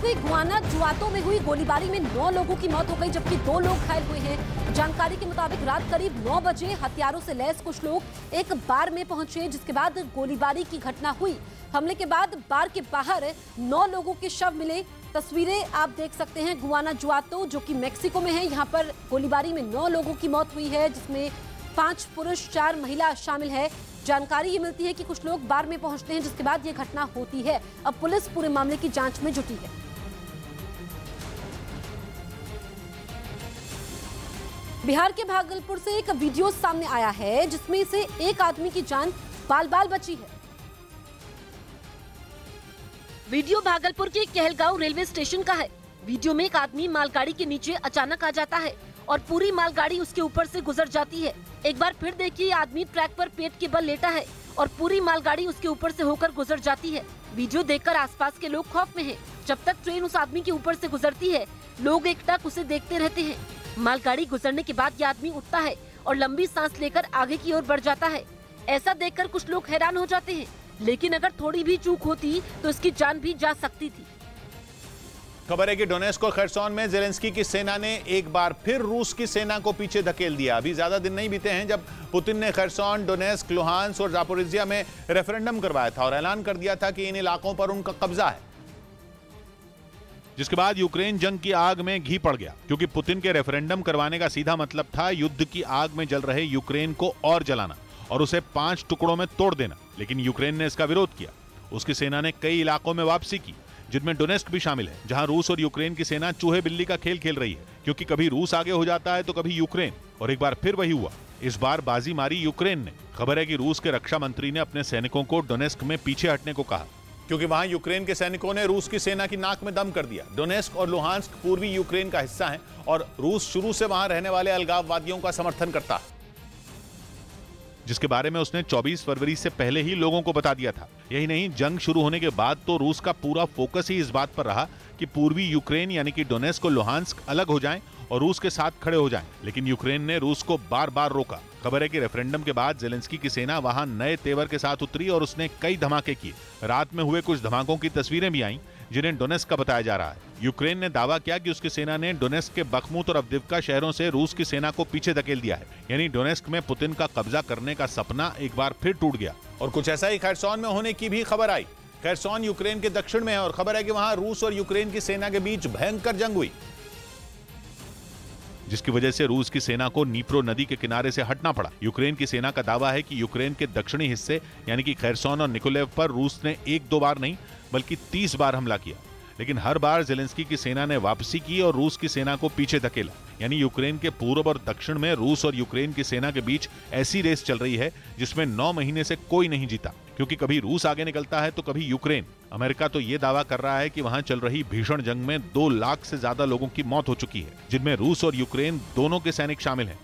हुई गुआनाजुआतो में हुई गोलीबारी में 9 लोगों की मौत हो गई, जबकि 2 लोग घायल हुए हैं। जानकारी के मुताबिक रात करीब 9 बजे हथियारों से लैस कुछ लोग एक बार में पहुंचे, जिसके बाद गोलीबारी की घटना हुई। हमले के बाद बार के बाहर 9 लोगों के शव मिले। तस्वीरें आप देख सकते हैं गुआनाजुआतो, जो कि मेक्सिको में है। यहाँ पर गोलीबारी में 9 लोगों की मौत हुई है, जिसमें 5 पुरुष 4 महिला शामिल है। जानकारी ये मिलती है कि कुछ लोग बार में पहुंचते हैं, जिसके बाद ये घटना होती है। अब पुलिस पूरे मामले की जांच में जुटी है। बिहार के भागलपुर से एक वीडियो सामने आया है, जिसमें से एक आदमी की जान बाल-बाल बची है। वीडियो भागलपुर के कहलगांव रेलवे स्टेशन का है। वीडियो में एक आदमी मालगाड़ी के नीचे अचानक आ जाता है और पूरी मालगाड़ी उसके ऊपर से गुजर जाती है। एक बार फिर देखिए, आदमी ट्रैक पर पेट के बल लेटा है और पूरी मालगाड़ी उसके ऊपर से होकर गुजर जाती है। वीडियो देखकर आसपास के लोग खौफ में हैं। जब तक ट्रेन उस आदमी के ऊपर से गुजरती है, लोग एकटक उसे देखते रहते हैं। मालगाड़ी गुजरने के बाद ये आदमी उठता है और लंबी सांस लेकर आगे की ओर बढ़ जाता है। ऐसा देखकर कुछ लोग हैरान हो जाते हैं, लेकिन अगर थोड़ी भी चूक होती तो इसकी जान भी जा सकती थी। खबर है कि डोनेस्क और खरसोन में जेलेंस्की की सेना ने एक बार फिर रूस की सेना को पीछे धकेल दिया। अभी ज्यादा दिन नहीं बीते हैं जब पुतिन ने खरसोन, डोनेस्क, लुहांस्क और जापोरिजिया में रेफरेंडम करवाया था और ऐलान कर दिया था कि इन इलाकों पर उनका कब्जा है, जिसके बाद यूक्रेन जंग की आग में घी पड़ गया, क्योंकि पुतिन के रेफरेंडम करवाने का सीधा मतलब था युद्ध की आग में जल रहे यूक्रेन को और जलाना और उसे 5 टुकड़ों में तोड़ देना। लेकिन यूक्रेन ने इसका विरोध किया। उसकी सेना ने कई इलाकों में वापसी की, जिनमें डोनेस्क भी शामिल है, जहां रूस और यूक्रेन की सेना चूहे बिल्ली का खेल खेल रही है, क्योंकि कभी रूस आगे हो जाता है तो कभी यूक्रेन, और एक बार फिर वही हुआ। इस बार बाजी मारी यूक्रेन ने। खबर है कि रूस के रक्षा मंत्री ने अपने सैनिकों को डोनेस्क में पीछे हटने को कहा, क्योंकि वहां यूक्रेन के सैनिकों ने रूस की सेना की नाक में दम कर दिया। डोनेस्क और लुहांस्क पूर्वी यूक्रेन का हिस्सा है और रूस शुरू से वहां रहने वाले अलगाववादियों का समर्थन करता है, जिसके बारे में उसने 24 फरवरी से पहले ही लोगों को बता दिया था। यही नहीं, जंग शुरू होने के बाद तो रूस का पूरा फोकस ही इस बात पर रहा कि पूर्वी यूक्रेन यानी कि डोनेस्क और लुहांस्क अलग हो जाएं और रूस के साथ खड़े हो जाएं। लेकिन यूक्रेन ने रूस को बार बार रोका। खबर है कि रेफरेंडम के बाद जेलेंस्की की सेना वहां नए तेवर के साथ उतरी और उसने कई धमाके किए। रात में हुए कुछ धमाकों की तस्वीरें भी आईं, जिन्हें डोनेस्क का बताया जा रहा है। यूक्रेन ने दावा किया कि उसकी सेना ने डोनेस्क के बखमुत और अवदिव्का शहरों से रूस की सेना को पीछे धकेल दिया है। यानी डोनेस्क में पुतिन का कब्जा करने का सपना एक बार फिर टूट गया। और कुछ ऐसा ही खरसोन में होने की भी खबर आई। खरसोन यूक्रेन के दक्षिण में है और खबर है कि वहां रूस और यूक्रेन की सेना के बीच भयंकर जंग हुई, जिसकी वजह से रूस की सेना को नीप्रो नदी के किनारे से हटना पड़ा। यूक्रेन की सेना का दावा है कि यूक्रेन के दक्षिणी हिस्से यानी कि खरसोन और निकोलेव पर रूस ने 1-2 बार नहीं बल्कि 30 बार हमला किया। लेकिन हर बार जेलेंस्की की सेना ने वापसी की और रूस की सेना को पीछे धकेला। यानी यूक्रेन के पूर्व और दक्षिण में रूस और यूक्रेन की सेना के बीच ऐसी रेस चल रही है जिसमें 9 महीने से कोई नहीं जीता, क्योंकि कभी रूस आगे निकलता है तो कभी यूक्रेन। अमेरिका तो ये दावा कर रहा है कि वहां चल रही भीषण जंग में 2 लाख से ज्यादा लोगों की मौत हो चुकी है, जिनमें रूस और यूक्रेन दोनों के सैनिक शामिल हैं।